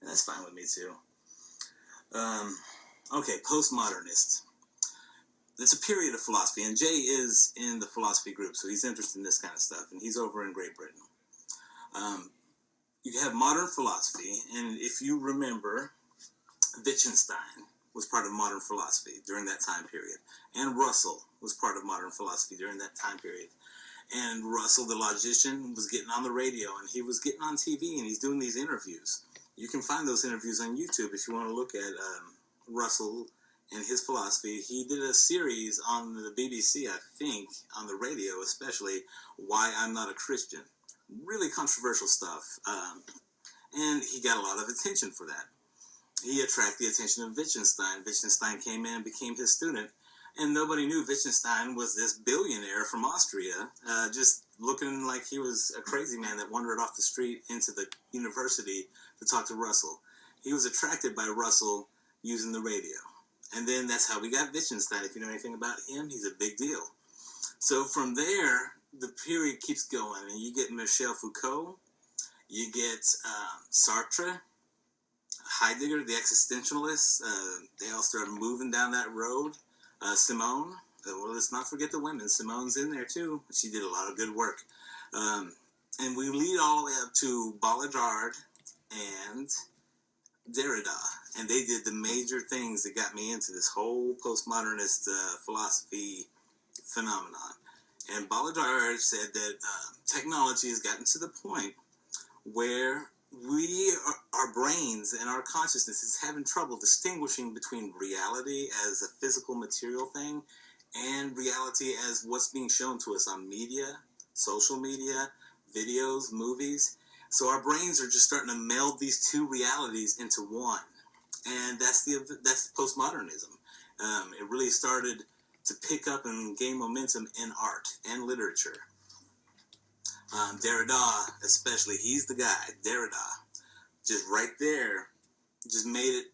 And that's fine with me too. Okay, postmodernist. It's a period of philosophy, and Jay is in the philosophy group, so he's interested in this kind of stuff, and he's over in Great Britain. You have modern philosophy, and if you remember, Wittgenstein was part of modern philosophy during that time period, and Russell was part of modern philosophy during that time period. And Russell, the logician, was getting on the radio, and he was getting on TV, and he's doing these interviews. You can find those interviews on YouTube if you want to look at Russell and his philosophy. He did a series on the BBC, I think, on the radio especially, Why I'm Not a Christian. Really controversial stuff. And he got a lot of attention for that. He attracted the attention of Wittgenstein. Wittgenstein came in and became his student. And nobody knew Wittgenstein was this billionaire from Austria, just looking like he was a crazy man that wandered off the street into the university to talk to Russell. He was attracted by Russell using the radio. And then that's how we got Wittgenstein. If you know anything about him, he's a big deal. So from there, the period keeps going, and you get Michel Foucault, you get Sartre, Heidegger, the existentialists. They all started moving down that road. Simone, well, let's not forget the women. Simone's in there too. She did a lot of good work. And we lead all the way up to Baudrillard and Derrida. And they did the major things that got me into this whole postmodernist philosophy phenomenon. And Baudrillard said that technology has gotten to the point where our brains and our consciousness is having trouble distinguishing between reality as a physical material thing and reality as what's being shown to us on media, social media, videos, movies. So our brains are just starting to meld these two realities into one. And that's postmodernism. It really started to pick up and gain momentum in art and literature. Derrida, especially, he's the guy. Derrida, just right there, just made it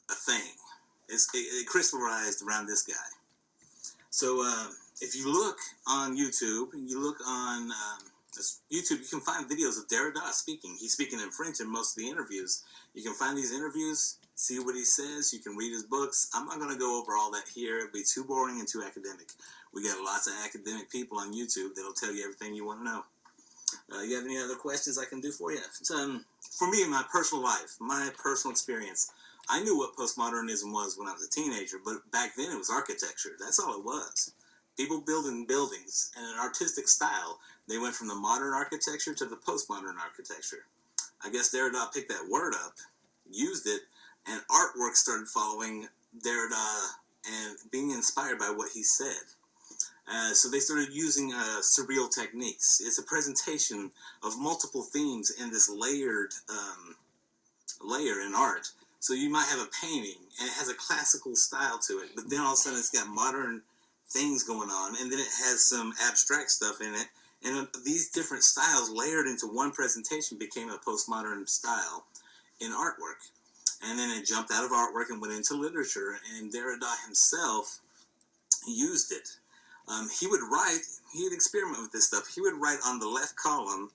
a thing. It crystallized around this guy. So if you look on YouTube, you can find videos of Derrida speaking. He's speaking in French in most of the interviews. You can find these interviews, see what he says. You can read his books. I'm not going to go over all that here. It'd be too boring and too academic. We got lots of academic people on YouTube that'll tell you everything you want to know. You have any other questions I can do for you? For me, in my personal life, my personal experience, I knew what postmodernism was when I was a teenager, but back then it was architecture. That's all it was. People building buildings in an artistic style. They went from the modern architecture to the postmodern architecture. I guess Derrida picked that word up, used it, and artwork started following Derrida and being inspired by what he said. So they started using surreal techniques. It's a presentation of multiple themes in this layered layer in art. So you might have a painting, and it has a classical style to it, but then all of a sudden it's got modern things going on, and then it has some abstract stuff in it, and these different styles layered into one presentation became a postmodern style in artwork. And then it jumped out of artwork and went into literature, and Derrida himself used it. He'd experiment with this stuff. He would write on the left column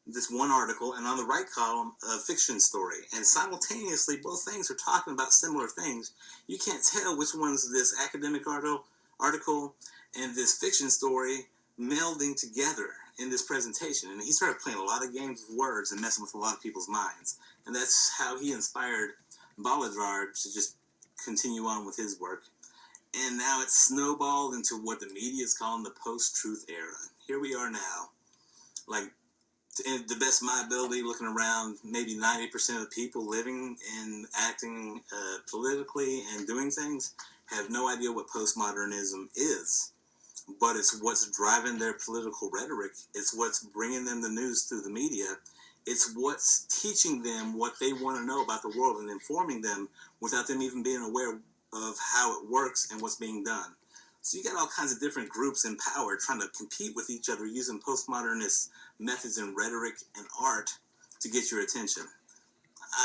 this one article, and on the right column, a fiction story. And simultaneously, both things are talking about similar things. You can't tell which one's this academic article and this fiction story melding together in this presentation. And he started playing a lot of games with words and messing with a lot of people's minds. And that's how he inspired Baudrillard to just continue on with his work. And now it's snowballed into what the media is calling the post-truth era. Here we are now, like, to the best of my ability, looking around, maybe 90% of the people living and acting politically and doing things have no idea what postmodernism is. But it's what's driving their political rhetoric. It's what's bringing them the news through the media. It's what's teaching them what they want to know about the world and informing them without them even being aware of how it works and what's being done. So you got all kinds of different groups in power trying to compete with each other using postmodernist methods in rhetoric and art to get your attention.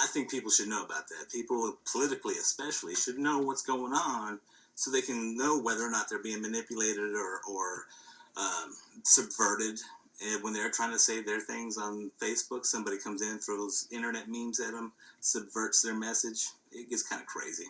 I think people should know about that. People, politically especially, should know what's going on so they can know whether or not they're being manipulated or subverted And when they're trying to say their things on Facebook, somebody comes in, throws internet memes at them, subverts their message. It gets kind of crazy.